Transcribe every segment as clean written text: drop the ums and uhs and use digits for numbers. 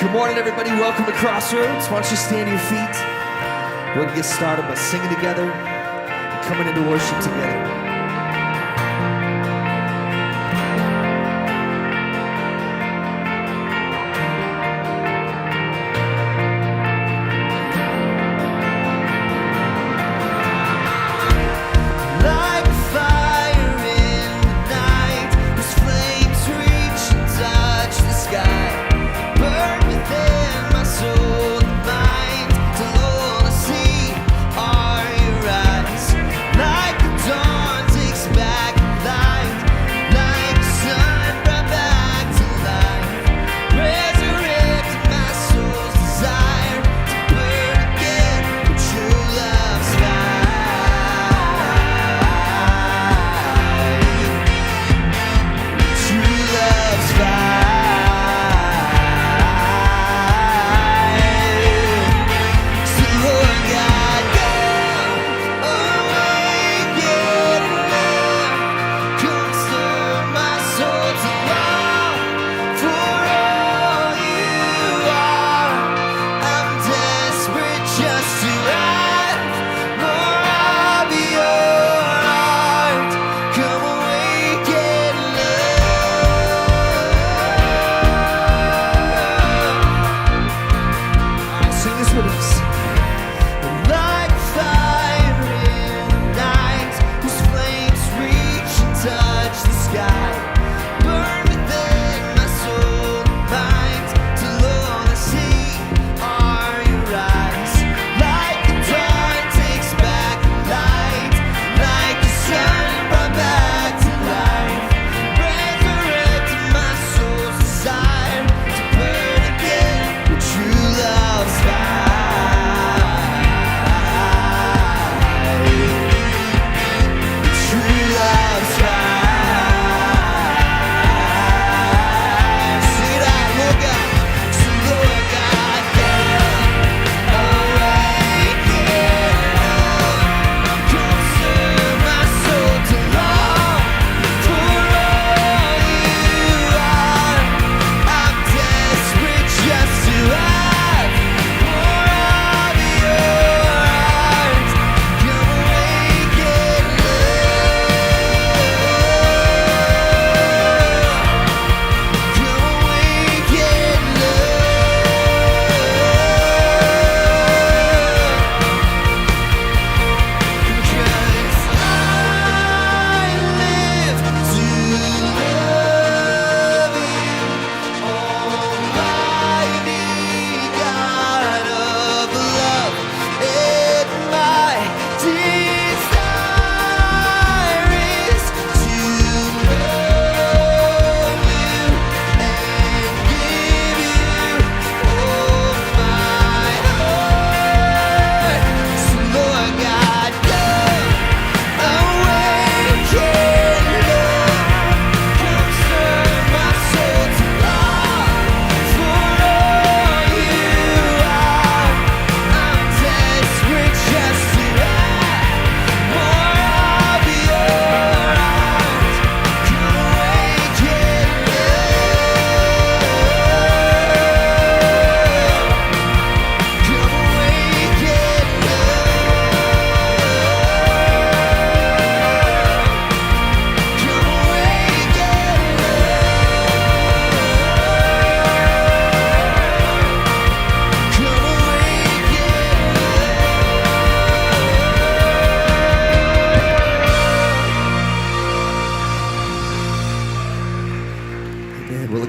Good morning, everybody. Welcome to Crossroads. Why don't you stand to your feet? We're going to get started by singing together and coming into worship together.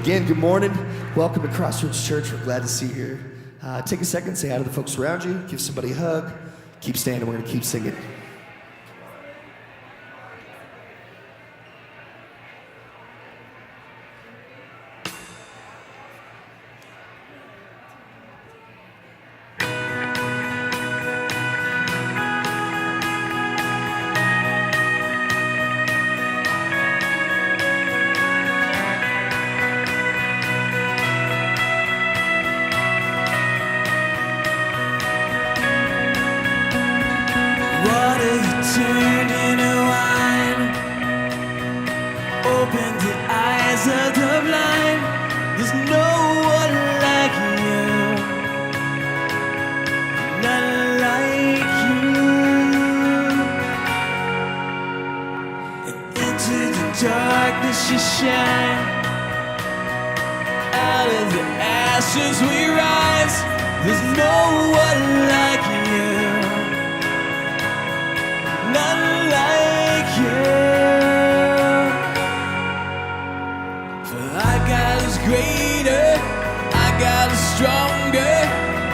Good morning. Welcome to Crossroads Church. We're glad to see you here. Take a second, say hi to the folks around you, give somebody a hug, keep standing, we're going to keep singing. Turning a wine, open the eyes of the blind. There's no one like you. Into the darkness you shine. Out of the ashes we rise. There's no one like you, none like you. For our God is greater, our God is stronger.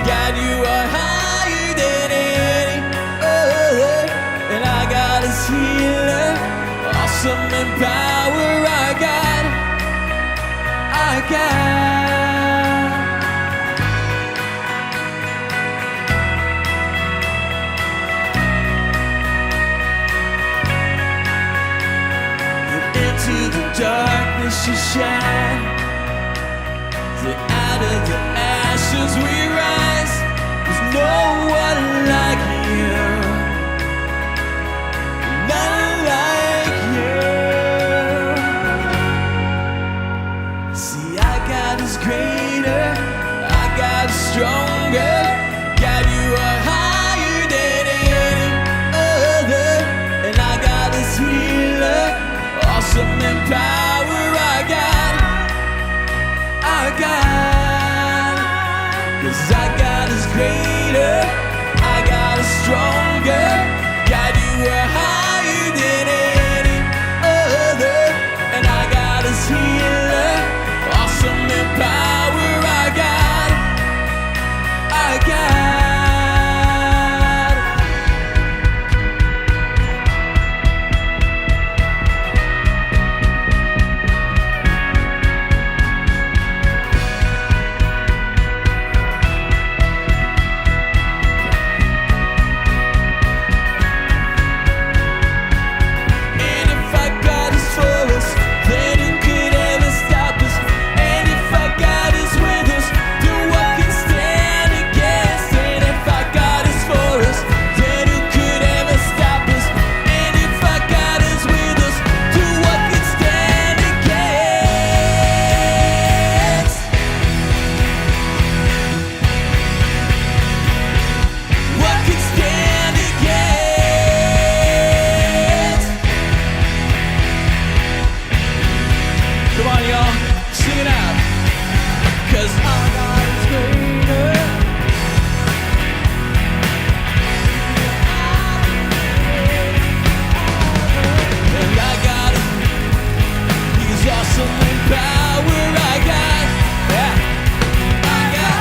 God, you are higher than any other. And our God is healer, awesome in power. Our God, our God. Into the darkness you shine. Out of the ashes we rise. There's no one like you, none like you. See, our God is greater, our God is stronger. God, you are higher than any other. And our God is healer, awesome in power. Our God, our God. 'Cause our God is greater, our God is stronger. God, you are higher than any other. And our God is healer, awesome in power. Our God, our God. And if our God is for us, then who could ever stop us? And if our God is with us, then what can stand against? And if our God is for us, then who could ever stop us? And if our God is with us, then what can stand against? What can stand against? Come on, y'all, sing it out. 'Cause our God is greater. And our God, He's awesome in power. Our God, yeah. Our God,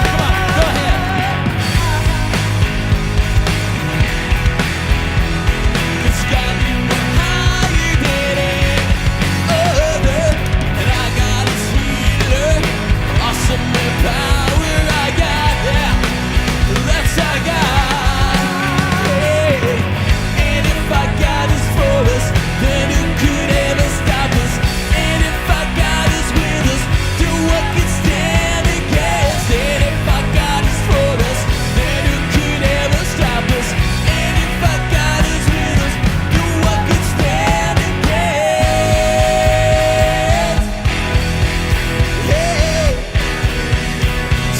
come on, go ahead. 'Cause God, you are higher than any other. And our God is healer, awesome in power. Our God, yeah, that's our God. Yeah. And if our God is for us, then who could ever stop us? And if our God is with us, then what can stand against? And if our God is for us, then who could ever stop us? And if our God is with us, then what can stand against? Hey,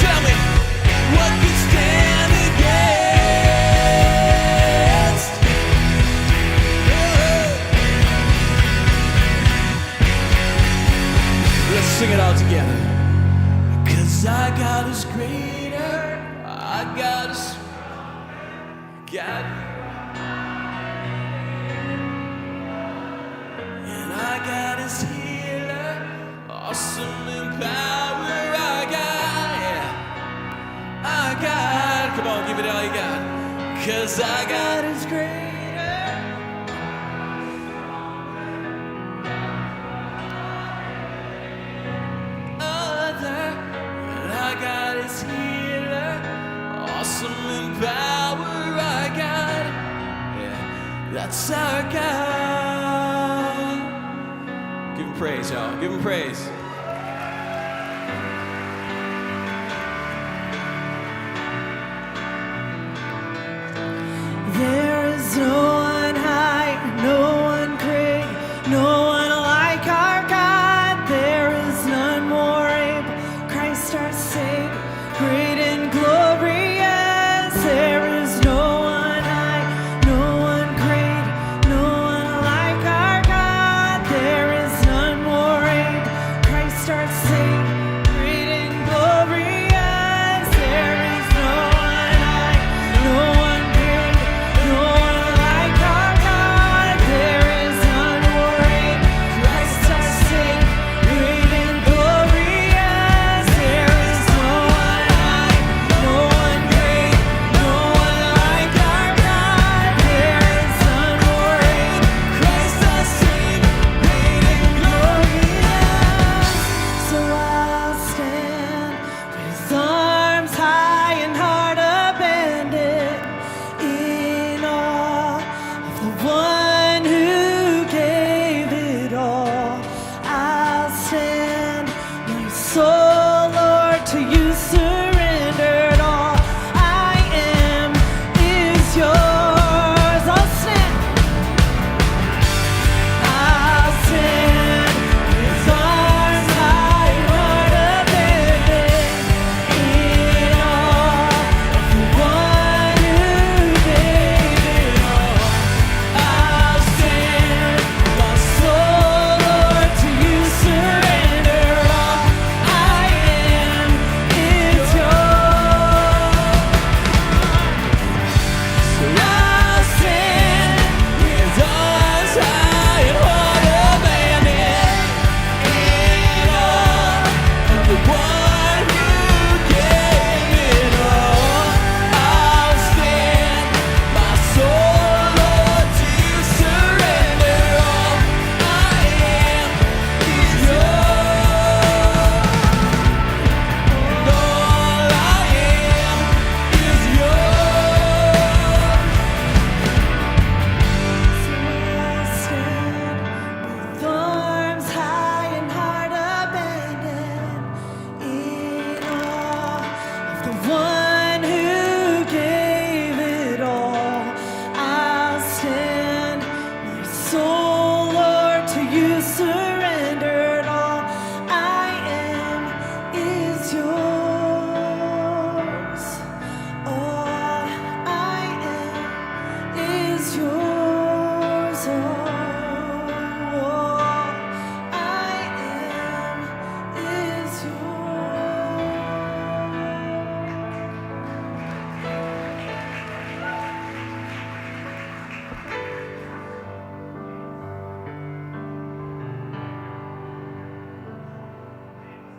tell me, what can stand against? Let's sing it all together. 'Cause our God is greater, our God is God. And our God is healer, awesome in power. Our God, yeah. Our God, come on, give it all you got. 'Cause our God is greater. Other, and our God is healer, awesome in power. Our God, yeah, that's our God. Give him praise, y'all. Give him praise. There is no one high, no one great, no one like our God. There is none more able, Christ our Savior, great and glorious. There is no one high, no one great, no one like our God.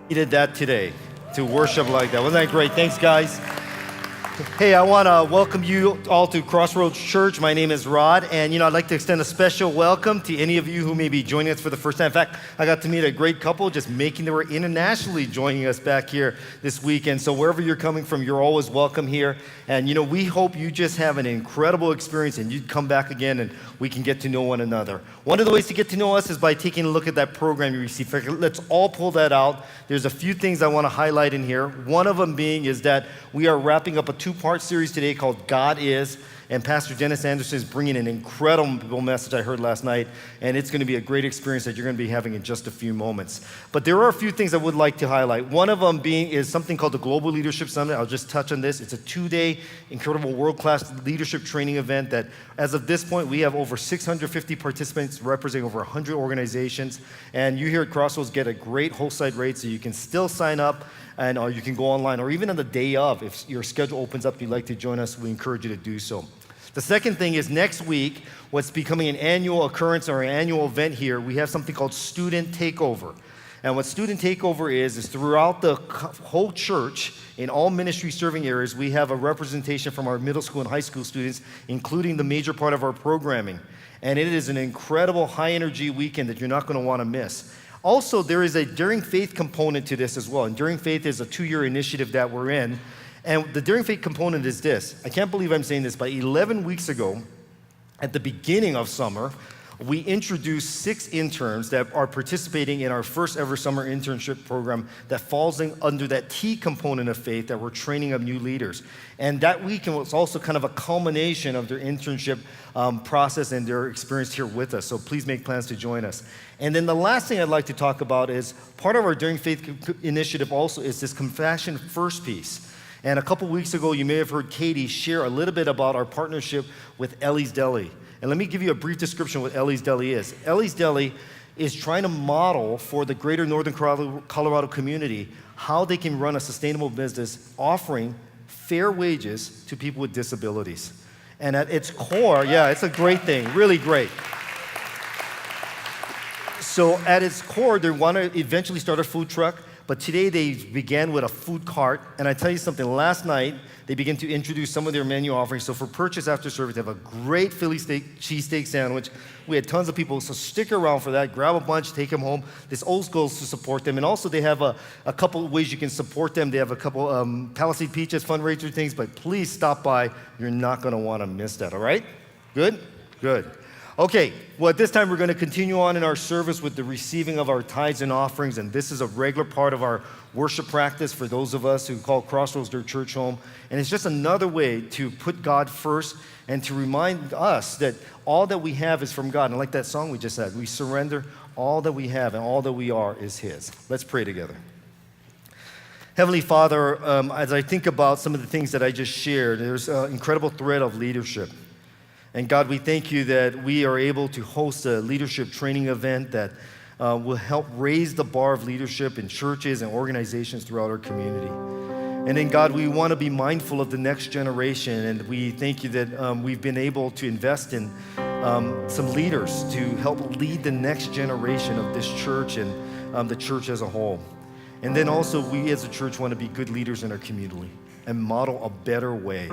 Needed that today to worship like that. Wasn't that great? Thanks, guys. Hey, I want to welcome you all to Crossroads Church. My name is Rod, and I'd like to extend a special welcome to any of you who may be joining us for the first time. In fact, I got to meet a great couple just making their way internationally joining us back here this weekend. So wherever you're coming from, you're always welcome here. And we hope you just have an incredible experience and you come back again and we can get to know one another. One of the ways to get to know us is by taking a look at that program you received. Let's all pull that out. There's a few things I want to highlight in here. One of them being is that we are wrapping up a two-part series today called God Is, and Pastor Dennis Anderson is bringing an incredible message I heard last night, and it's going to be a great experience that you're going to be having in just a few moments. But there are a few things I would like to highlight. One of them is something called the Global Leadership Summit. I'll just touch on this. It's a 2-day incredible world-class leadership training event that, as of this point, we have over 650 participants representing over 100 organizations, and you here at Crossroads get a great host site rate, so you can still sign up, and or you can go online, or even on the day of, if your schedule opens up, you'd like to join us, we encourage you to do so. The second thing is next week, what's becoming an annual occurrence or an annual event here, we have something called Student Takeover. And what Student Takeover is throughout the whole church, in all ministry serving areas, we have a representation from our middle school and high school students, including the major part of our programming. And it is an incredible high energy weekend that you're not going to want to miss. Also, there is a Daring Faith component to this as well. And Daring Faith is a 2-year initiative that we're in. And the Daring Faith component is this. I can't believe I'm saying this, but 11 weeks ago, at the beginning of summer, we introduced 6 interns that are participating in our first ever summer internship program that falls under that T component of faith that we're training up new leaders. And that weekend was also kind of a culmination of their internship process and their experience here with us. So please make plans to join us. And then the last thing I'd like to talk about is part of our Daring Faith initiative also is this Compassion First piece. And a couple weeks ago, you may have heard Katie share a little bit about our partnership with Ellie's Deli. And let me give you a brief description of what Ellie's Deli is. Ellie's Deli is trying to model for the greater Northern Colorado community how they can run a sustainable business offering fair wages to people with disabilities. And at its core, yeah, it's a great thing, really great. So at its core, they want to eventually start a food truck. But today they began with a food cart, and I tell you something, last night they began to introduce some of their menu offerings. So for purchase after service, they have a great Philly cheesesteak sandwich. We had tons of people, so stick around for that. Grab a bunch, take them home. This old school's to support them. And also they have a couple of ways you can support them. They have a couple Palisade Peaches fundraiser things, but please stop by. You're not gonna wanna miss that, all right? Good? Good. Okay, well, at this time, we're going to continue on in our service with the receiving of our tithes and offerings, and this is a regular part of our worship practice for those of us who call Crossroads their church home, and it's just another way to put God first and to remind us that all that we have is from God, and like that song we just had, we surrender all that we have and all that we are is His. Let's pray together. Heavenly Father, as I think about some of the things that I just shared, there's an incredible thread of leadership. And God, we thank you that we are able to host a leadership training event that will help raise the bar of leadership in churches and organizations throughout our community. And then God, we want to be mindful of the next generation, and we thank you that we've been able to invest in some leaders to help lead the next generation of this church and the church as a whole. And then also we as a church want to be good leaders in our community and model a better way.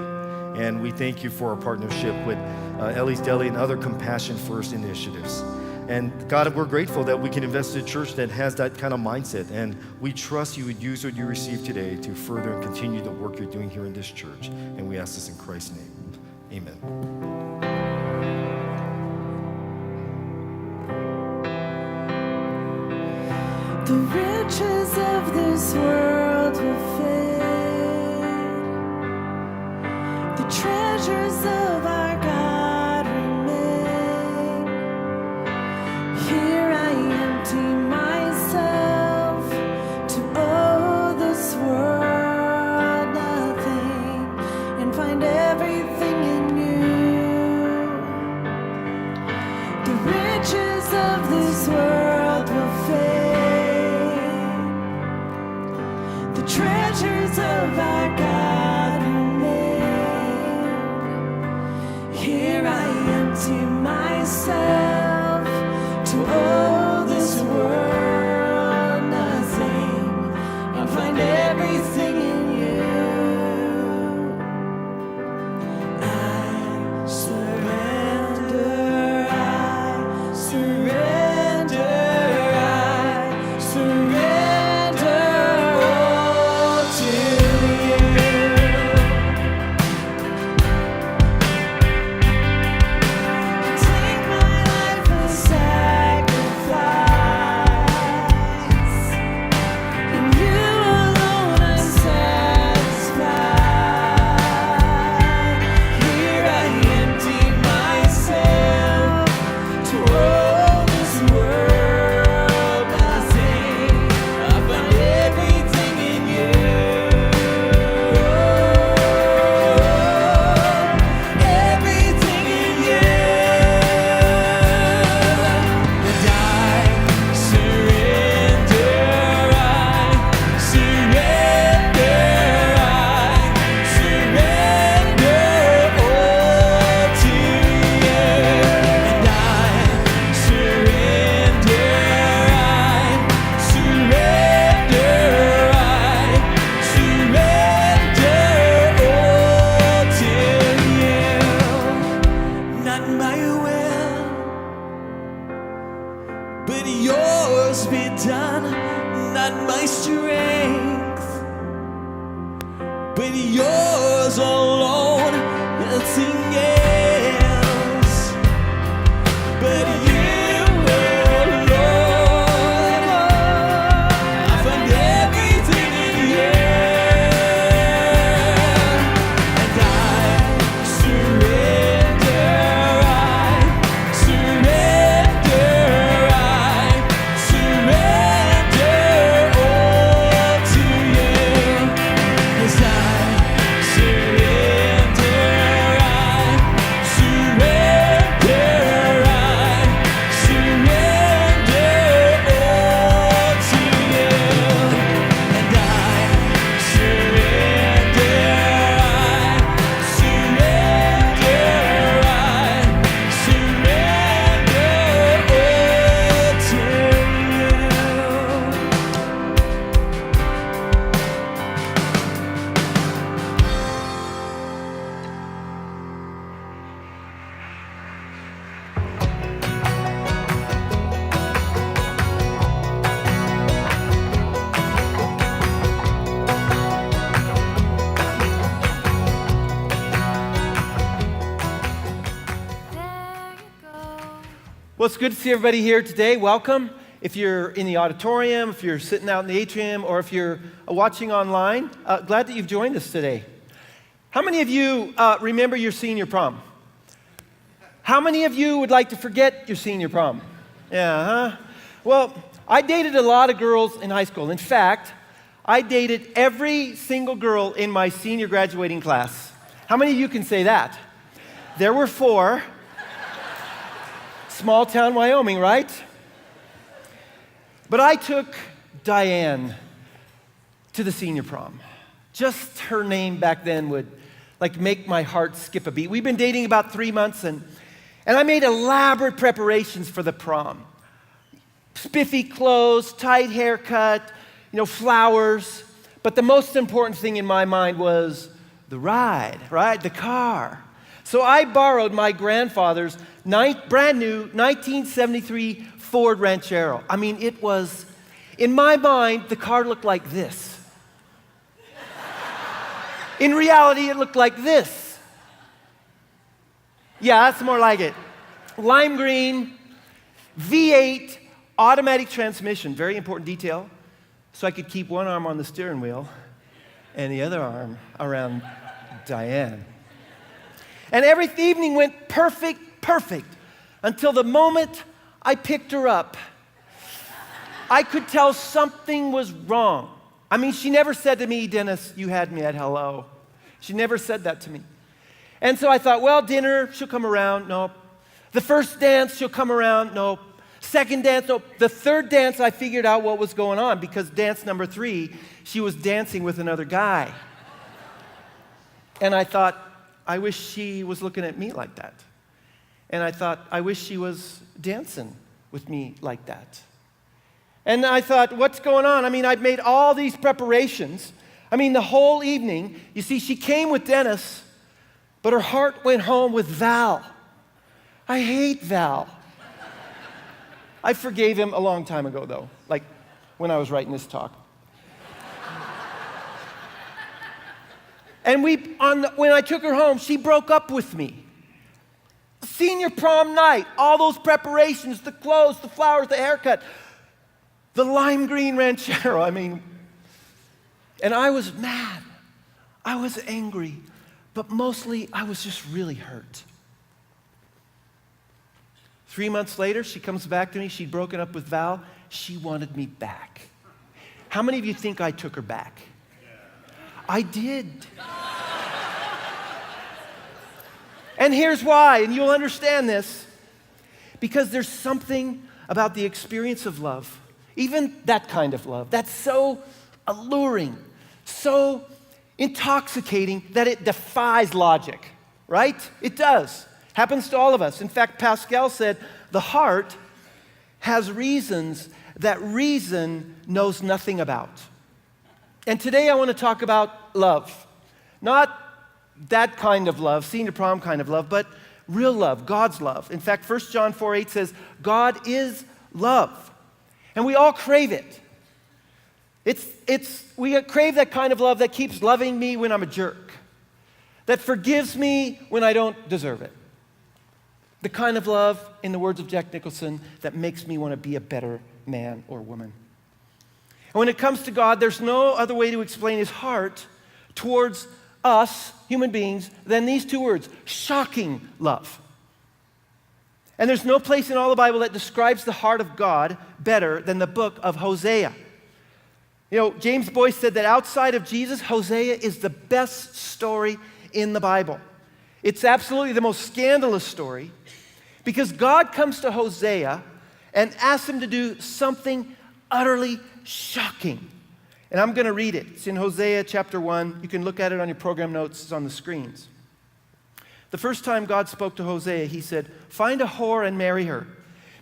And we thank you for our partnership with Ellie's Deli and other Compassion First initiatives. And God, we're grateful that we can invest in a church that has that kind of mindset. And we trust you would use what you received today to further and continue the work you're doing here in this church. And we ask this in Christ's name. Amen. The riches of this world will fade. The treasures of our God remain. Here I empty myself to owe this world nothing and find everything in you. The riches of this world will fade. but yours be done, not my strength, but yours alone, nothing else, but you, oh Lord, I find everything in you, and I surrender all to you, 'cause I surrender Well, it's good to see everybody here today. Welcome. If you're in the auditorium, if you're sitting out in the atrium, or if you're watching online, glad that you've joined us today. How many of you remember your senior prom? How many of you would like to forget your senior prom? Yeah, huh? Well, I dated a lot of girls in high school. In fact, I dated every single girl in my senior graduating class. How many of you can say that? There were 4. Small town Wyoming, right? But I took Diane to the senior prom. Just her name back then would make my heart skip a beat. We've been dating about 3 months, and I made elaborate preparations for the prom. Spiffy clothes, tight haircut, flowers. But the most important thing in my mind was the ride, right? The car. So I borrowed my grandfather's brand new 1973 Ford Ranchero. I mean, it was, in my mind, the car looked like this. In reality, it looked like this. Yeah, that's more like it. Lime green, V8, automatic transmission, very important detail, so I could keep one arm on the steering wheel and the other arm around Diane. And every evening went perfect, until the moment I picked her up. I could tell something was wrong. I mean, she never said to me, "Dennis, you had me at hello." She never said that to me. And so I thought, well, dinner, she'll come around. Nope. The first dance, she'll come around. Nope. Second dance, nope. The third dance, I figured out what was going on, because dance number 3, she was dancing with another guy. And I thought, I wish she was looking at me like that. And I thought, I wish she was dancing with me like that. And I thought, what's going on? I mean, I'd made all these preparations. I mean, the whole evening. You see, she came with Dennis, but her heart went home with Val. I hate Val. I forgave him a long time ago, though, like when I was writing this talk. And when I took her home, she broke up with me. Senior prom night, all those preparations, the clothes, the flowers, the haircut, the lime green Ranchero, and I was mad. I was angry, but mostly I was just really hurt. 3 months later, she comes back to me. She'd broken up with Val. She wanted me back. How many of you think I took her back? I did. And here's why, and you'll understand this, because there's something about the experience of love, even that kind of love, that's so alluring, so intoxicating that it defies logic, right? It does. Happens to all of us. In fact, Pascal said, the heart has reasons that reason knows nothing about. And today I want to talk about love. Not that kind of love, senior prom kind of love, but real love, God's love. In fact, 1 John 4:8 says, God is love. And we all crave it. We crave that kind of love that keeps loving me when I'm a jerk, that forgives me when I don't deserve it. The kind of love, in the words of Jack Nicholson, that makes me want to be a better man or woman. And when it comes to God, there's no other way to explain his heart towards us, human beings, than these two words: shocking love. And there's no place in all the Bible that describes the heart of God better than the book of Hosea. You know, James Boyce said that outside of Jesus, Hosea is the best story in the Bible. It's absolutely the most scandalous story because God comes to Hosea and asks him to do something utterly shocking. And I'm going to read it. It's in Hosea chapter 1. You can look at it on your program notes. It's on the screens. The first time God spoke to Hosea, he said, "Find a whore and marry her.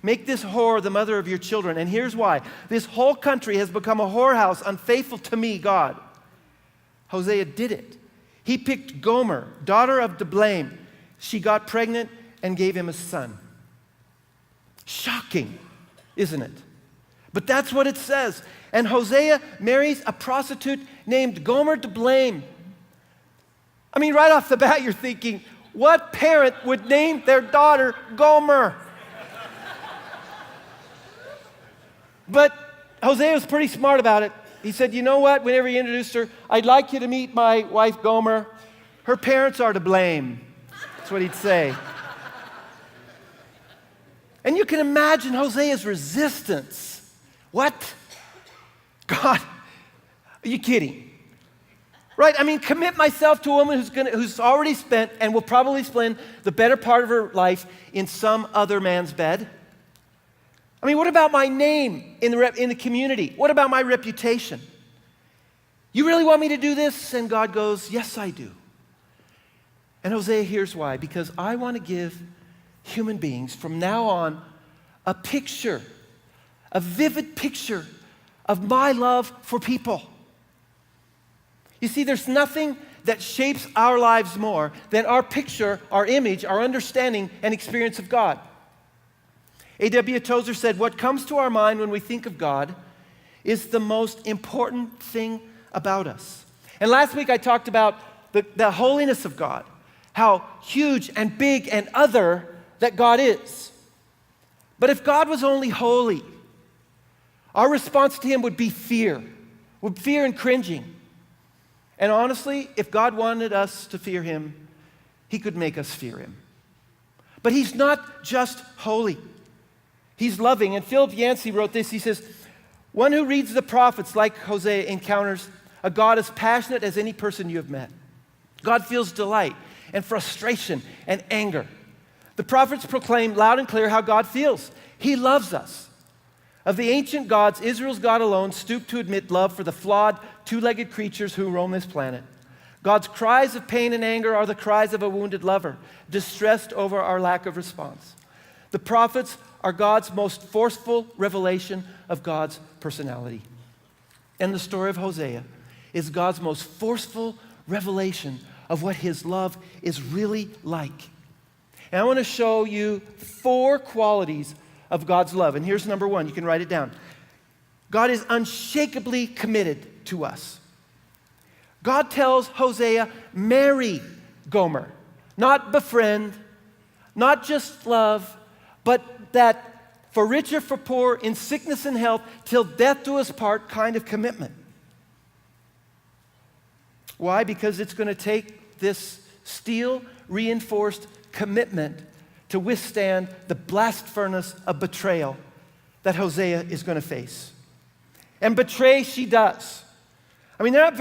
Make this whore the mother of your children." And here's why. This whole country has become a whorehouse, unfaithful to me, God. Hosea did it. He picked Gomer, daughter of Diblaim. She got pregnant and gave him a son. Shocking, isn't it? But that's what it says. And Hosea marries a prostitute named Gomer Diblaim. I mean, right off the bat, you're thinking, what parent would name their daughter Gomer? But Hosea was pretty smart about it. He said, you know what, whenever he introduced her, "I'd like you to meet my wife Gomer. Her parents are to blame." That's what he'd say. And you can imagine Hosea's resistance. What? God, are you kidding? Right? I mean, commit myself to a woman who's already spent and will probably spend the better part of her life in some other man's bed. I mean, what about my name in the community? What about my reputation? You really want me to do this? And God goes, yes, I do. And Hosea, here's why. Because I want to give human beings from now on a picture, a vivid picture of my love for people. You see, there's nothing that shapes our lives more than our picture, our image, our understanding and experience of God. A.W. Tozer said, what comes to our mind when we think of God is the most important thing about us. And last week I talked about the holiness of God, how huge and big and other that God is. But if God was only holy, our response to him would be fear and cringing. And honestly, if God wanted us to fear him, he could make us fear him. But he's not just holy. He's loving. And Philip Yancey wrote this. He says, one who reads the prophets like Hosea encounters a God as passionate as any person you have met. God feels delight and frustration and anger. The prophets proclaim loud and clear how God feels. He loves us. Of the ancient gods, Israel's God alone stooped to admit love for the flawed, two-legged creatures who roam this planet. God's cries of pain and anger are the cries of a wounded lover, distressed over our lack of response. The prophets are God's most forceful revelation of God's personality. And the story of Hosea is God's most forceful revelation of what his love is really like. And I want to show you 4 qualities of God's love. And here's number 1. You can write it down. God is unshakably committed to us. God tells Hosea, marry Gomer. Not befriend, not just love, but that for rich or for poor, in sickness and health, till death do us part kind of commitment. Why? Because it's going to take this steel-reinforced commitment to withstand the blast furnace of betrayal that Hosea is going to face. And betray she does. I mean, they're not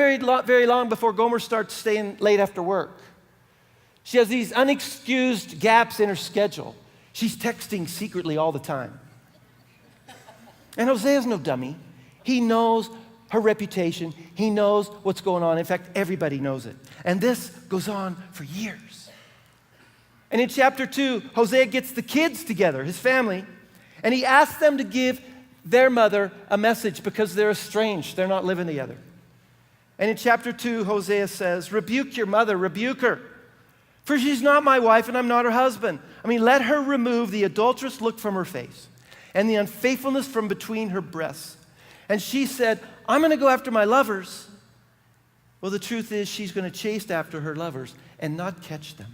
very long before Gomer starts staying late after work. She has these unexcused gaps in her schedule. She's texting secretly all the time. And Hosea's no dummy. He knows her reputation. He knows what's going on. In fact, everybody knows it. And this goes on for years. And in chapter 2, Hosea gets the kids together, his family, and he asks them to give their mother a message because they're estranged. They're not living together. And in chapter 2, Hosea says, rebuke your mother, rebuke her. For she's not my wife and I'm not her husband. I mean, let her remove the adulterous look from her face and the unfaithfulness from between her breasts. And she said, I'm going to go after my lovers. Well, the truth is she's going to chase after her lovers and not catch them.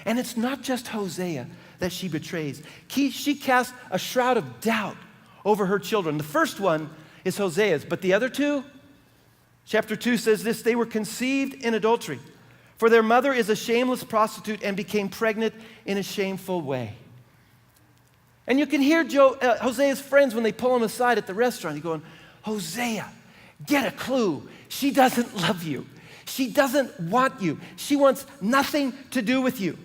And it's not just Hosea that she betrays. She casts a shroud of doubt over her children. The first one is Hosea's, but the other two, chapter 2 says this, they were conceived in adultery, for their mother is a shameless prostitute and became pregnant in a shameful way. And you can hear Hosea's friends when they pull him aside at the restaurant. He's going, Hosea, get a clue. She doesn't love you. She doesn't want you. She wants nothing to do with you.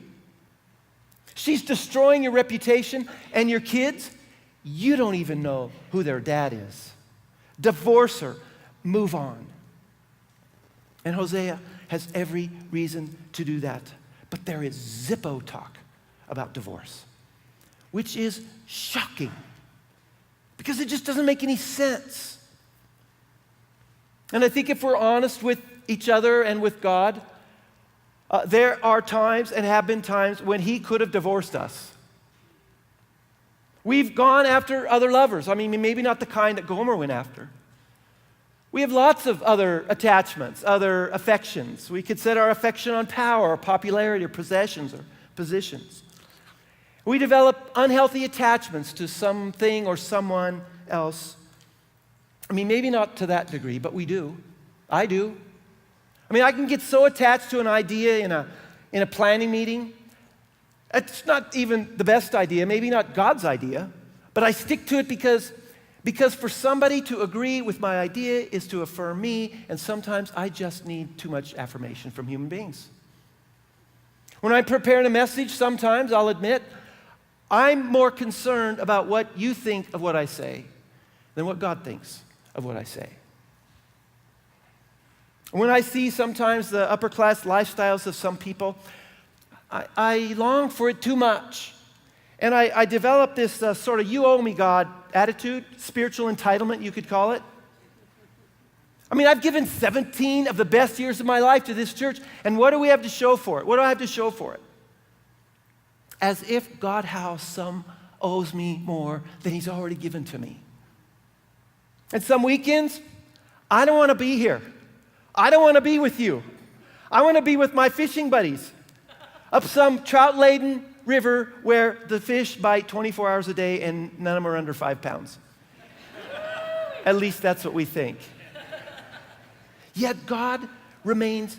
She's destroying your reputation, and your kids, you don't even know who their dad is. Divorce her. Move on. And Hosea has every reason to do that. But there is Zippo talk about divorce, which is shocking because it just doesn't make any sense. And I think if we're honest with each other and with God, there are times and have been times when he could have divorced us. We've gone after other lovers. I mean, maybe not the kind that Gomer went after. We have lots of other attachments, other affections. We could set our affection on power or popularity or possessions or positions. We develop unhealthy attachments to something or someone else. I mean, maybe not to that degree, but we do. I do. I mean, I can get so attached to an idea in a planning meeting. It's not even the best idea, maybe not God's idea, but I stick to it because for somebody to agree with my idea is to affirm me, and sometimes I just need too much affirmation from human beings. When I'm preparing a message, sometimes I'll admit, I'm more concerned about what you think of what I say than what God thinks of what I say. When I see sometimes the upper class lifestyles of some people, I long for it too much. And I develop this sort of you owe me God attitude, spiritual entitlement, you could call it. I mean, I've given 17 of the best years of my life to this church, and what do we have to show for it? What do I have to show for it? As if God house owes me more than he's already given to me. And some weekends, I don't want to be here. I don't want to be with you. I want to be with my fishing buddies up some trout-laden river where the fish bite 24 hours a day and none of them are under 5 pounds. At least that's what we think. Yet God remains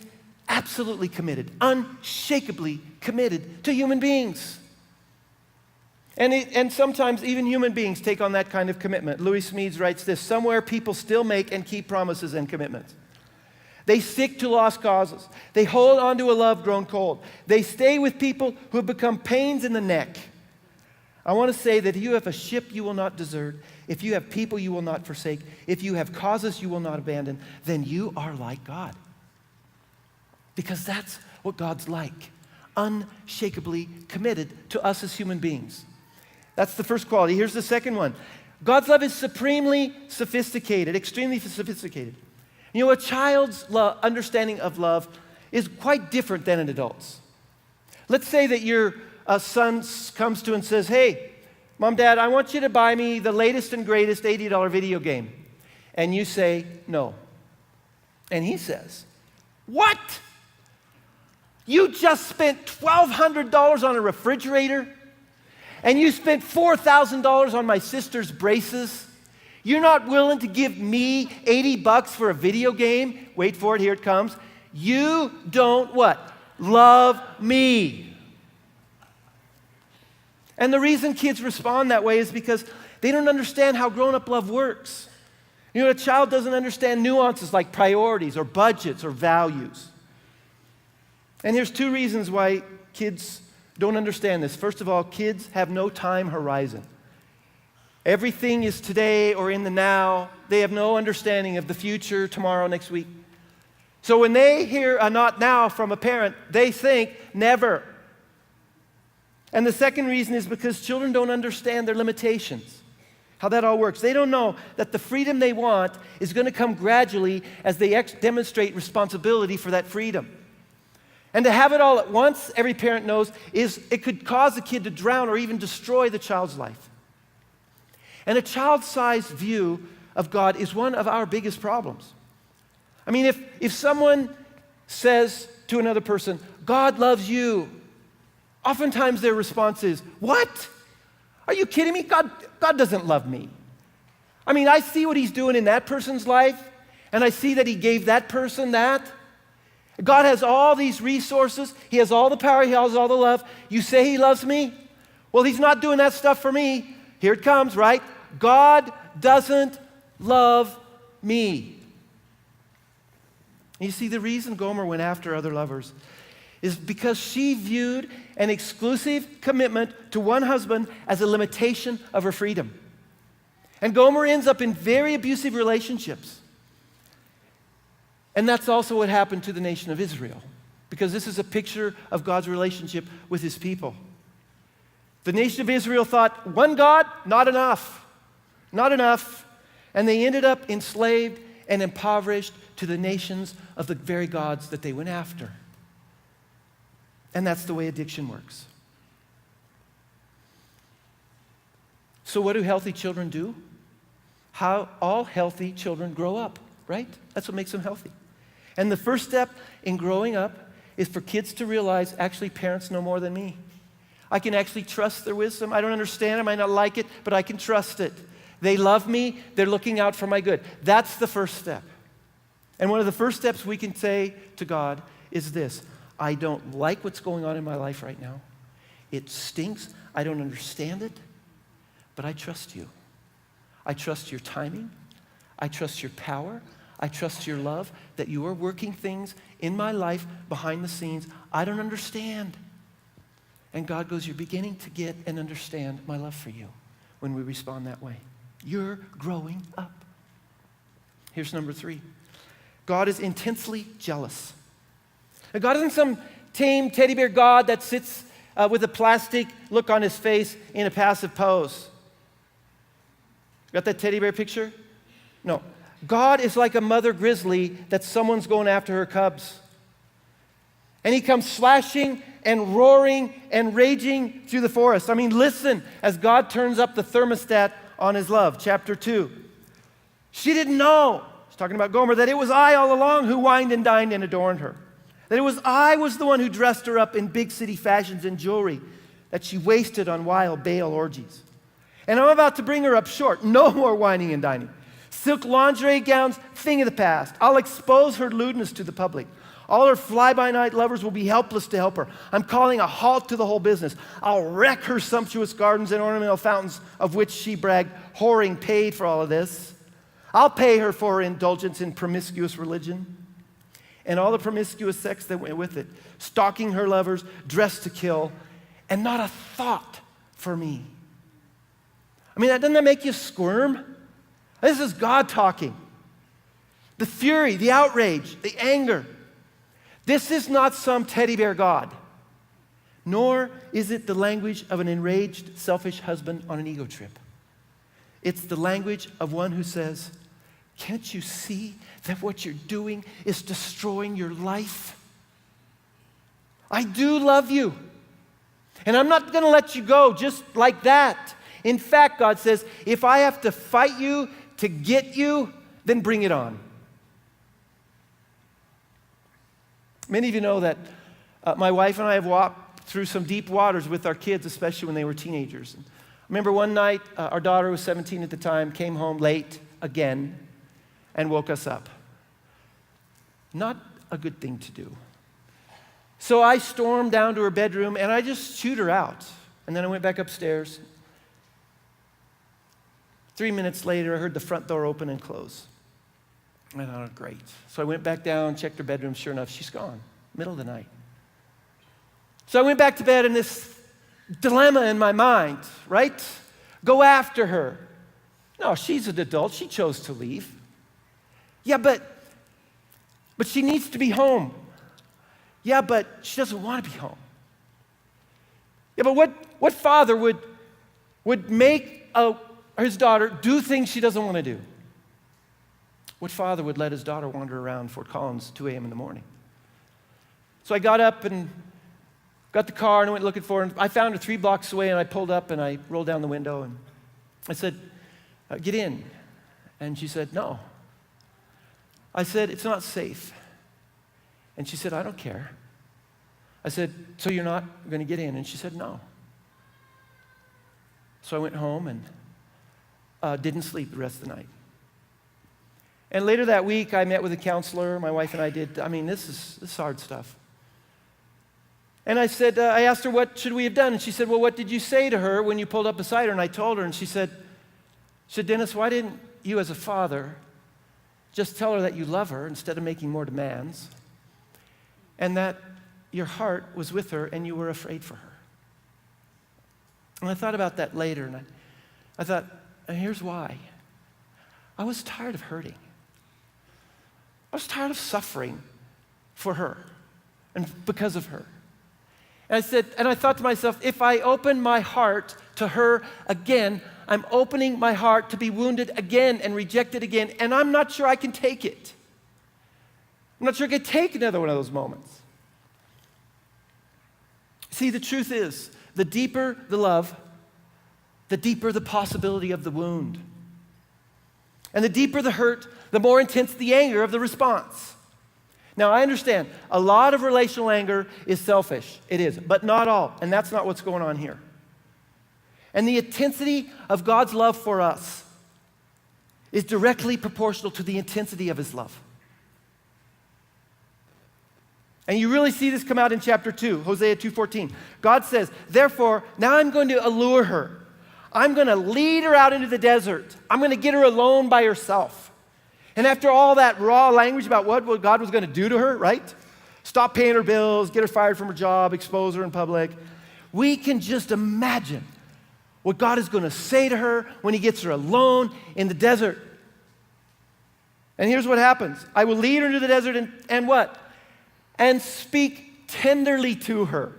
absolutely committed, unshakably committed to human beings. And sometimes even human beings take on that kind of commitment. Louis Smedes writes this, somewhere people still make and keep promises and commitments. They stick to lost causes. They hold on to a love grown cold. They stay with people who have become pains in the neck. I want to say that if you have a ship you will not desert, if you have people you will not forsake, if you have causes you will not abandon, then you are like God. Because that's what God's like, unshakably committed to us as human beings. That's the first quality. Here's the second one. God's love is supremely sophisticated, extremely sophisticated. You know, a child's understanding of love is quite different than an adult's. Let's say that your son comes to and says, hey, Mom, Dad, I want you to buy me the latest and greatest $80 video game. And you say, no. And he says, what? You just spent $1,200 on a refrigerator? And you spent $4,000 on my sister's braces? You're not willing to give me $80 for a video game? Wait for it, here it comes. You don't what? Love me. And the reason kids respond that way is because they don't understand how grown-up love works. You know, a child doesn't understand nuances like priorities or budgets or values. And here's 2 reasons why kids don't understand this. First of all, kids have no time horizon. Everything is today or in the now. They have no understanding of the future, tomorrow, next week. So when they hear a not now from a parent, they think never. And the second reason is because children don't understand their limitations, how that all works. They don't know that the freedom they want is going to come gradually as they demonstrate responsibility for that freedom. And to have it all at once, every parent knows, it could cause a kid to drown or even destroy the child's life. And a child-sized view of God is one of our biggest problems. I mean, if someone says to another person, God loves you, oftentimes their response is, what? Are you kidding me? God doesn't love me. I mean, I see what he's doing in that person's life, and I see that he gave that person that. God has all these resources. He has all the power. He has all the love. You say he loves me? Well, he's not doing that stuff for me. Here it comes, right? God doesn't love me. You see, the reason Gomer went after other lovers is because she viewed an exclusive commitment to one husband as a limitation of her freedom. And Gomer ends up in very abusive relationships. And that's also what happened to the nation of Israel, because this is a picture of God's relationship with his people. The nation of Israel thought, one God, not enough. Not enough. And they ended up enslaved and impoverished to the nations of the very gods that they went after. And that's the way addiction works. So what do healthy children do? How all healthy children grow up, right? That's what makes them healthy. And the first step in growing up is for kids to realize, actually, parents know more than me. I can actually trust their wisdom. I don't understand, I might not like it, but I can trust it. They love me, they're looking out for my good. That's the first step. And one of the first steps we can say to God is this: I don't like what's going on in my life right now. It stinks, I don't understand it, but I trust you. I trust your timing. I trust your power. I trust your love, that you are working things in my life behind the scenes I don't understand. And God goes, you're beginning to get and understand my love for you when we respond that way. You're growing up. Here's number 3. God is intensely jealous. Now, God isn't some tame teddy bear God that sits with a plastic look on his face in a passive pose. Got that teddy bear picture? No. God is like a mother grizzly that someone's going after her cubs. And he comes slashing and roaring and raging through the forest. I mean, listen as God turns up the thermostat on his love. Chapter 2. She didn't know, he's talking about Gomer, that it was I all along who wined and dined and adorned her. That it was I was the one who dressed her up in big city fashions and jewelry that she wasted on wild Baal orgies. And I'm about to bring her up short. No more whining and dining. Silk lingerie gowns, thing of the past. I'll expose her lewdness to the public. All her fly-by-night lovers will be helpless to help her. I'm calling a halt to the whole business. I'll wreck her sumptuous gardens and ornamental fountains of which she bragged. Whoring paid for all of this. I'll pay her for her indulgence in promiscuous religion and all the promiscuous sex that went with it. Stalking her lovers, dressed to kill, and not a thought for me. I mean, doesn't that make you squirm? This is God talking. The fury, the outrage, the anger. This is not some teddy bear God, nor is it the language of an enraged, selfish husband on an ego trip. It's the language of one who says, can't you see that what you're doing is destroying your life? I do love you, and I'm not going to let you go just like that. In fact, God says, if I have to fight you to get you, then bring it on. Many of you know that my wife and I have walked through some deep waters with our kids, especially when they were teenagers. I remember one night, our daughter was 17 at the time, came home late again and woke us up. Not a good thing to do. So I stormed down to her bedroom and I just chewed her out. And then I went back upstairs. 3 minutes later, I heard the front door open and close. I thought, oh, great. So I went back down, checked her bedroom. Sure enough, she's gone, middle of the night. So I went back to bed in this dilemma in my mind, right? Go after her. No, she's an adult. She chose to leave. Yeah, but she needs to be home. Yeah, but she doesn't want to be home. Yeah, but what father would make his daughter do things she doesn't want to do? What father would let his daughter wander around Fort Collins 2 a.m. in the morning? So I got up and got the car and went looking for her. And I found her 3 blocks away, and I pulled up and I rolled down the window and I said, get in. And she said, no. I said, it's not safe. And she said, I don't care. I said, so you're not going to get in? And she said, no. So I went home and didn't sleep the rest of the night. And later that week, I met with a counselor. My wife and I did. I mean, this is hard stuff. And I said, I asked her, what should we have done? And she said, well, what did you say to her when you pulled up beside her? And I told her, and she said, Dennis, why didn't you as a father just tell her that you love her instead of making more demands, and that your heart was with her and you were afraid for her? And I thought about that later, and I thought, and here's why. I was tired of hurting. I was tired of suffering for her and because of her. And I thought to myself, if I open my heart to her again, I'm opening my heart to be wounded again and rejected again, and I'm not sure I can take it. I'm not sure I can take another one of those moments. See, the truth is, the deeper the love, the deeper the possibility of the wound. And the deeper the hurt, the more intense the anger of the response. Now, I understand a lot of relational anger is selfish. It is, but not all. And that's not what's going on here. And the intensity of God's love for us is directly proportional to the intensity of his love. And you really see this come out in chapter 2, Hosea 2:14. God says, therefore, now I'm going to allure her. I'm going to lead her out into the desert. I'm going to get her alone by herself. And after all that raw language about what God was going to do to her, right? Stop paying her bills, get her fired from her job, expose her in public. We can just imagine what God is going to say to her when he gets her alone in the desert. And here's what happens. I will lead her into the desert and what? And speak tenderly to her.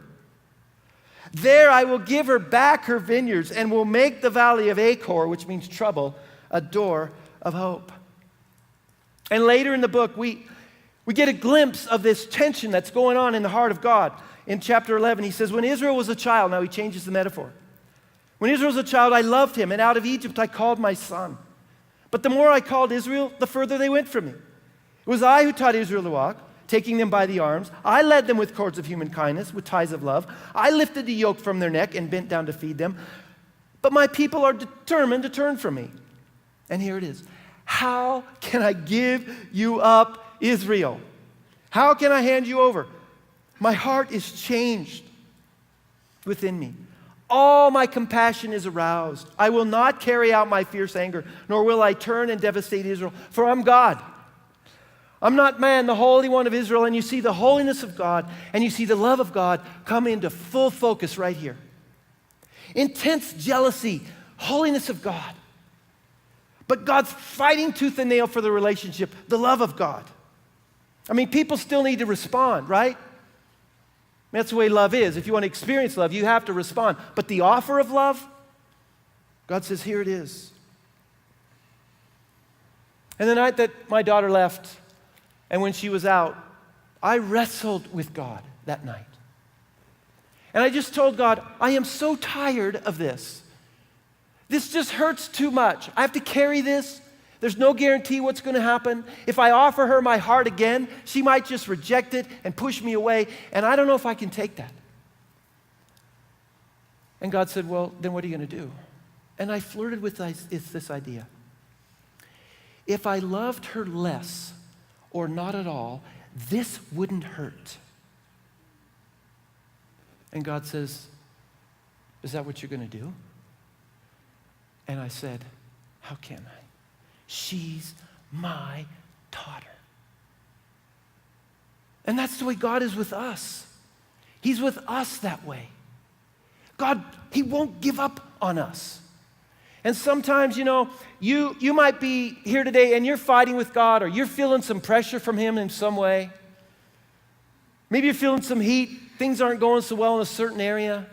There I will give her back her vineyards and will make the valley of Achor, which means trouble, a door of hope. And later in the book, we get a glimpse of this tension that's going on in the heart of God. In chapter 11, he says, when Israel was a child, now he changes the metaphor. When Israel was a child, I loved him, and out of Egypt I called my son. But the more I called Israel, the further they went from me. It was I who taught Israel to walk, taking them by the arms. I led them with cords of human kindness, with ties of love. I lifted the yoke from their neck and bent down to feed them. But my people are determined to turn from me. And here it is. How can I give you up, Israel? How can I hand you over? My heart is changed within me. All my compassion is aroused. I will not carry out my fierce anger, nor will I turn and devastate Israel, for I'm God. I'm not man, the Holy One of Israel, and you see the holiness of God, and you see the love of God come into full focus right here. Intense jealousy, holiness of God. But God's fighting tooth and nail for the relationship, the love of God. I mean, people still need to respond, right? That's the way love is. If you want to experience love, you have to respond. But the offer of love, God says, here it is. And the night that my daughter left, and when she was out, I wrestled with God that night. And I just told God, I am so tired of this. This just hurts too much. I have to carry this. There's no guarantee what's going to happen. If I offer her my heart again, she might just reject it and push me away, and I don't know if I can take that. And God said, well, then what are you going to do? And I flirted with this idea. If I loved her less or not at all, this wouldn't hurt. And God says, is that what you're going to do? And I said, how can I? She's my daughter. And that's the way God is with us. He's with us that way. God, he won't give up on us. And sometimes, you might be here today and you're fighting with God, or you're feeling some pressure from him in some way. Maybe you're feeling some heat. Things aren't going so well in a certain area.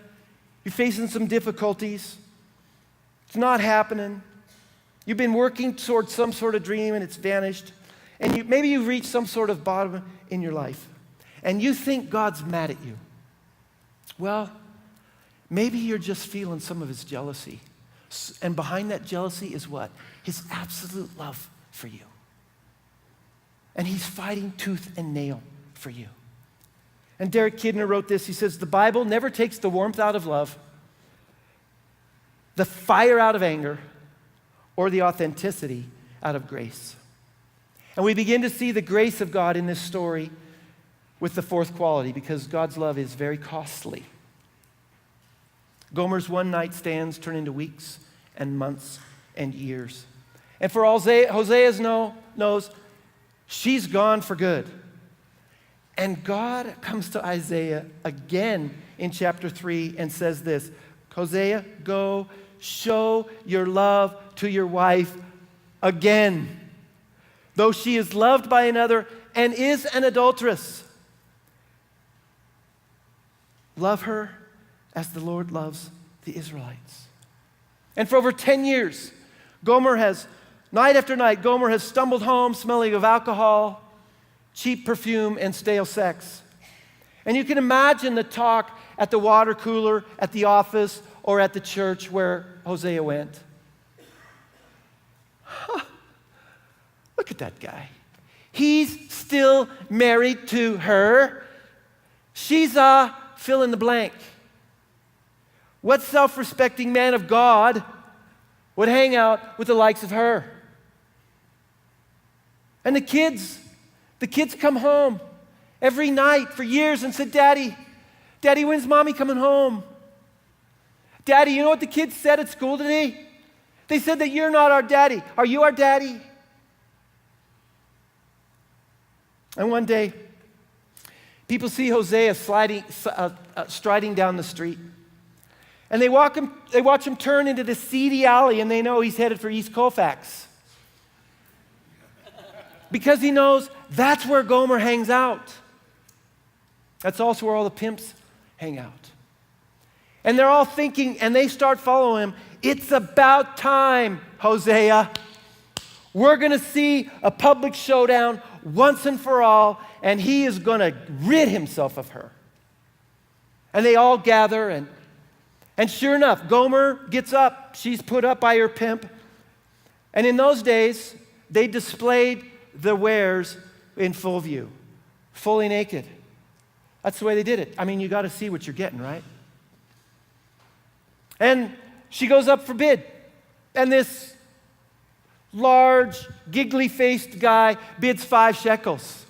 You're facing some difficulties. It's not happening. You've been working towards some sort of dream and it's vanished. And maybe you've reached some sort of bottom in your life. And you think God's mad at you. Well, maybe you're just feeling some of his jealousy, And behind that jealousy is what? His absolute love for you. And he's fighting tooth and nail for you. And Derek Kidner wrote this. He says, the Bible never takes the warmth out of love, the fire out of anger, or the authenticity out of grace. And we begin to see the grace of God in this story with the fourth quality, because God's love is very costly. Gomer's one-night stands turn into weeks and months and years. And for Hosea knows she's gone for good. And God comes to Isaiah again in chapter 3 and says this, Hosea, go show your love to your wife again, though she is loved by another and is an adulteress. Love her as the Lord loves the Israelites. And for over 10 years, night after night, Gomer has stumbled home smelling of alcohol, cheap perfume, and stale sex. And you can imagine the talk at the water cooler, at the office, or at the church where Hosea went. Look at that guy. He's still married to her. She's a fill in the blank. What self-respecting man of God would hang out with the likes of her? And the kids come home every night for years and said, Daddy, when's mommy coming home? Daddy, you know what the kids said at school today? They said that you're not our daddy. Are you our daddy? And one day, people see Hosea striding down the street. And they watch him turn into the seedy alley, and they know he's headed for East Colfax. Because he knows that's where Gomer hangs out. That's also where all the pimps hang out. And they're all thinking, and they start following him, it's about time, Hosea. We're going to see a public showdown once and for all, and he is going to rid himself of her. And they all gather, and sure enough, Gomer gets up. She's put up by her pimp. And in those days, they displayed the wares in full view, fully naked. That's the way they did it. I mean, you got to see what you're getting, right? And she goes up for bid. And this large, giggly-faced guy bids 5 shekels.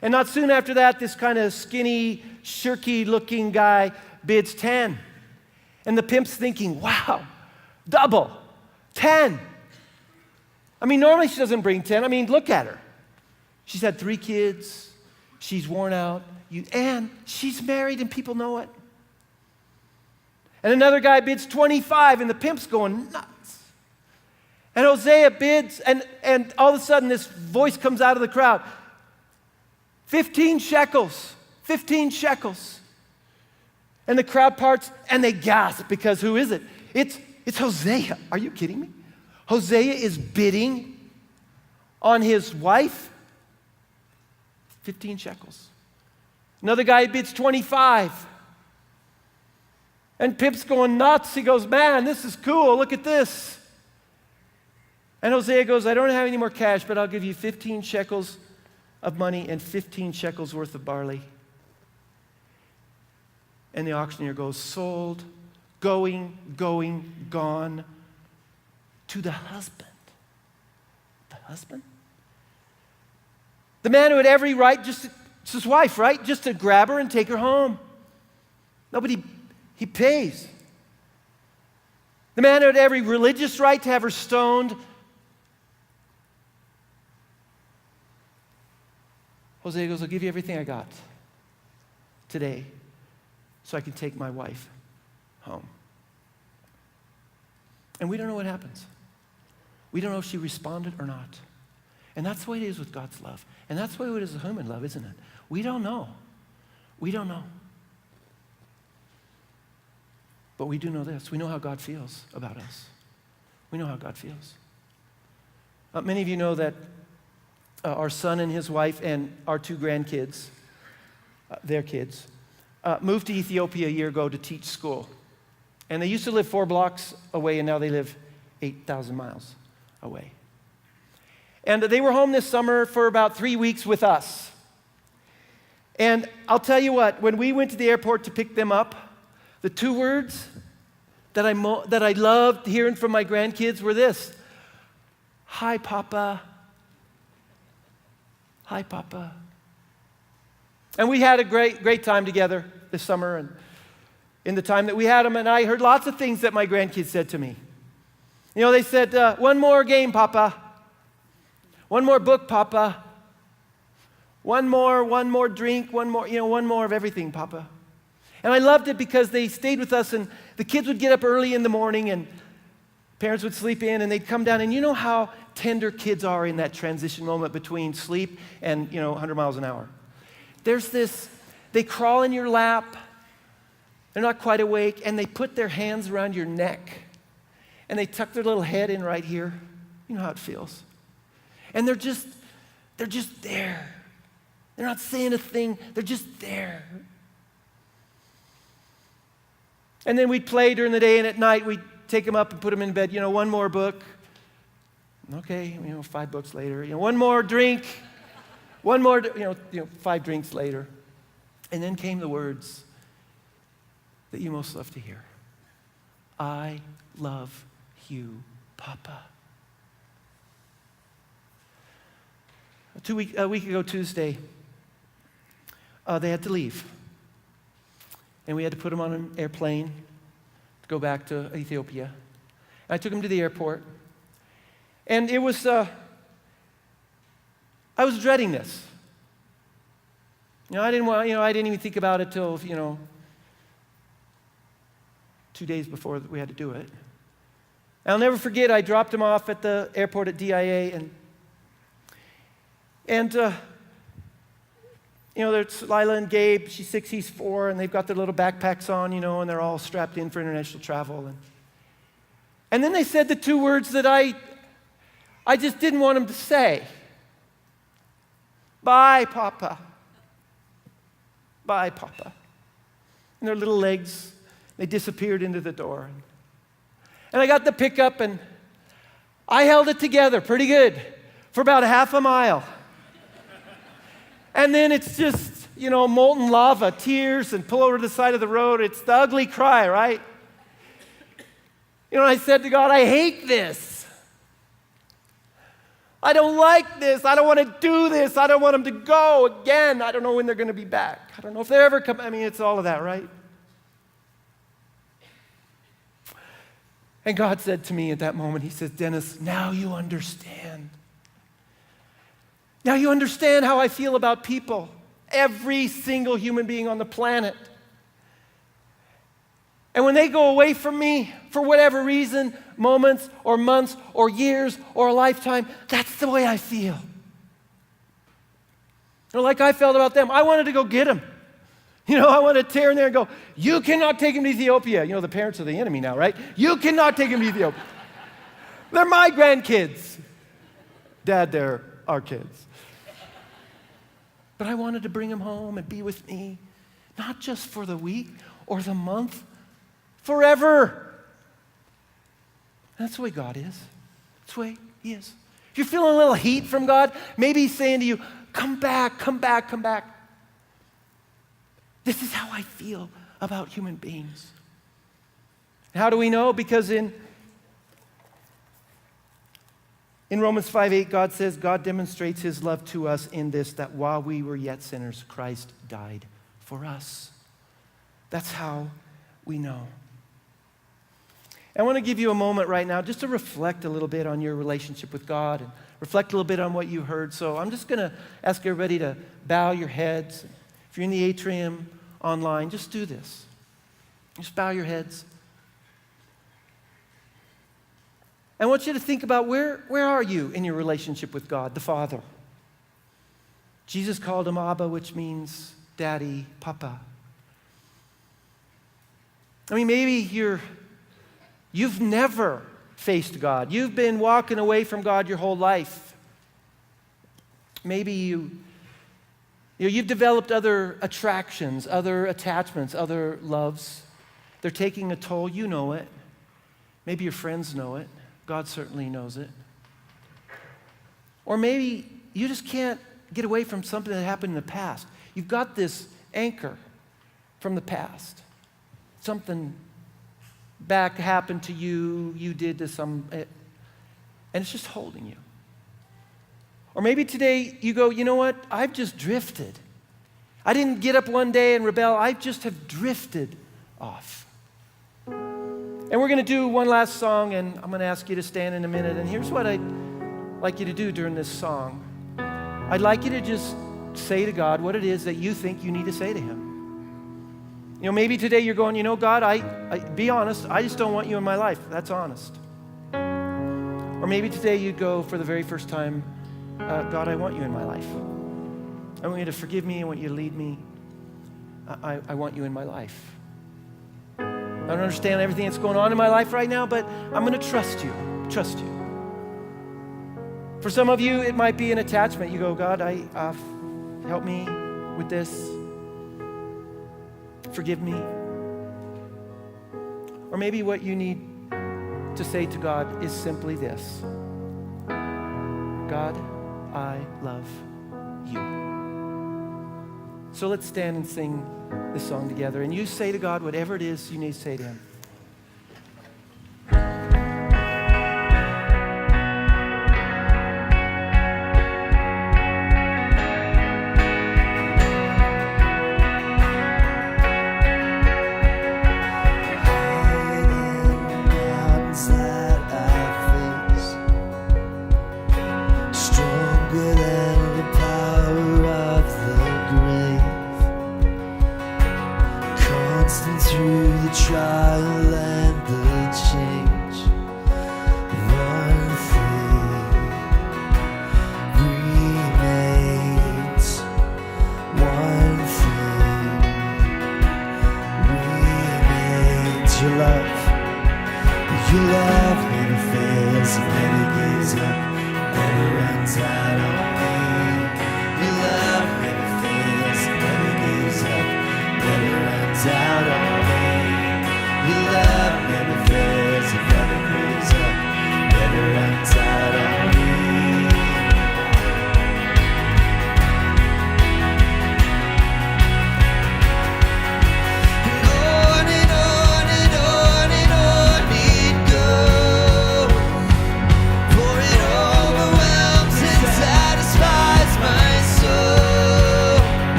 And not soon after that, this kind of skinny, shirky-looking guy bids 10. And the pimp's thinking, wow, double, 10. I mean, normally she doesn't bring 10. I mean, look at her. She's had 3 kids. She's worn out. And she's married and people know it. And another guy bids 25 and the pimp's going nuts. And Hosea bids and all of a sudden this voice comes out of the crowd. 15 shekels, 15 shekels. And the crowd parts and they gasp because who is it? It's Hosea. Are you kidding me? Hosea is bidding on his wife 15 shekels. Another guy bids 25. And Pimp's going nuts. He goes, man, this is cool. Look at this. And Hosea goes, I don't have any more cash, but I'll give you 15 shekels of money and 15 shekels worth of barley. And the auctioneer goes, sold, going, gone to the husband. The husband? The man who had every right, it's his wife, right? Just to grab her and take her home. Nobody, he pays. The man who had every religious right to have her stoned. Hosea goes, I'll give you everything I got today so I can take my wife home. And we don't know what happens. We don't know if she responded or not. And that's the way it is with God's love. And that's the way it is with human love, isn't it? We don't know. We don't know. But we do know this. We know how God feels about us. We know how God feels. Many of you know that our son and his wife and our 2 grandkids, their kids, moved to Ethiopia a year ago to teach school. And they used to live 4 blocks away, and now they live 8,000 miles away. And they were home this summer for about 3 weeks with us. And I'll tell you what, when we went to the airport to pick them up, the 2 words that I loved hearing from my grandkids were this: "Hi, Papa. Hi, Papa." And we had a great time together this summer, and in the time that we had them, and I heard lots of things that my grandkids said to me. You know, they said, "One more game, Papa. One more book, Papa. One more drink, one more of everything, Papa." And I loved it because they stayed with us, and the kids would get up early in the morning, and parents would sleep in, and they'd come down. And you know how tender kids are in that transition moment between sleep and, 100 miles an hour. There's this, they crawl in your lap, they're not quite awake, and they put their hands around your neck, and they tuck their little head in right here. You know how it feels. And they're just there. They're not saying a thing, they're just there. And then we'd play during the day, and at night we'd take them up and put them in bed. One more book. Okay, 5 books later. One more drink. One more, 5 drinks later. And then came the words that you most love to hear. "I love you, Papa." A week ago Tuesday, they had to leave. And we had to put them on an airplane to go back to Ethiopia. And I took them to the airport. And it was, I was dreading this. I didn't even think about it till, 2 days before we had to do it. And I'll never forget, I dropped them off at the airport at DIA, and there's Lila and Gabe. She's 6, he's 4, and they've got their little backpacks on, and they're all strapped in for international travel. And then they said the 2 words that I just didn't want them to say. "Bye, Papa. Bye, Papa." And their little legs, they disappeared into the door. And I got the pickup, and I held it together pretty good for about a half a mile. And then it's just, molten lava, tears, and pull over to the side of the road. It's the ugly cry, right? I said to God, "I hate this. I don't like this. I don't want to do this. I don't want them to go again. I don't know when they're going to be back. I don't know if they're ever come." It's all of that, right? And God said to me at that moment, He says, "Dennis, now you understand. Now you understand how I feel about people, every single human being on the planet. And when they go away from me, for whatever reason, moments or months or years or a lifetime, that's the way I feel. Like I felt about them. I wanted to go get them. I want to tear in there and go, "You cannot take him to Ethiopia." The parents are the enemy now, right? "You cannot take him to Ethiopia. They're my grandkids." Dad, they're our kids. But I wanted to bring him home and be with me, not just for the week or the month, forever. That's the way God is. That's the way He is. If you're feeling a little heat from God, maybe He's saying to you, "Come back, come back, come back." This is how I feel about human beings. How do we know? Because in Romans 5:8, God says, God demonstrates His love to us in this, that while we were yet sinners, Christ died for us. That's how we know. I want to give you a moment right now just to reflect a little bit on your relationship with God and reflect a little bit on what you heard. So I'm just going to ask everybody to bow your heads. If you're in the atrium online, just do this. Just bow your heads. I want you to think about where are you in your relationship with God, the Father? Jesus called Him Abba, which means Daddy, Papa. Maybe you've never faced God. You've been walking away from God your whole life. Maybe you've developed other attractions, other attachments, other loves. They're taking a toll. You know it. Maybe your friends know it. God certainly knows it. Or maybe you just can't get away from something that happened in the past. You've got this anchor from the past. Something back happened to you, you did to some, and it's just holding you. Or maybe today you go, you know what? I've just drifted. I didn't get up one day and rebel. I just have drifted off. And we're going to do one last song, and I'm going to ask you to stand in a minute. And here's what I'd like you to do during this song. I'd like you to just say to God what it is that you think you need to say to him. You know, maybe today you're going, you know, God, I be honest, I just don't want you in my life. That's honest. Or maybe today you go for the very first time, God, I want you in my life. I want you to forgive me. I want you to lead me. I want you in my life. I don't understand everything that's going on in my life right now, but I'm going to trust you. Trust you. For some of you, it might be an attachment. You go, God, help me with this. Forgive me. Or maybe what you need to say to God is simply this. God, I love you. So let's stand and sing this song together. And you say to God whatever it is you need to say to him. Through the trial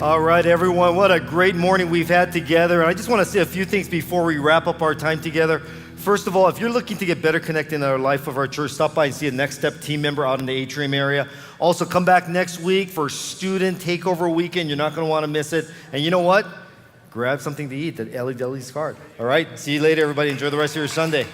All right, everyone, what a great morning we've had together. And I just want to say a few things before we wrap up our time together. First of all, if you're looking to get better connected in our life of our church, stop by and see a Next Step team member out in the atrium area. Also, come back next week for Student Takeover Weekend. You're not going to want to miss it. And you know what? Grab something to eat at Ellie Deli's cart. All right, see you later, everybody. Enjoy the rest of your Sunday.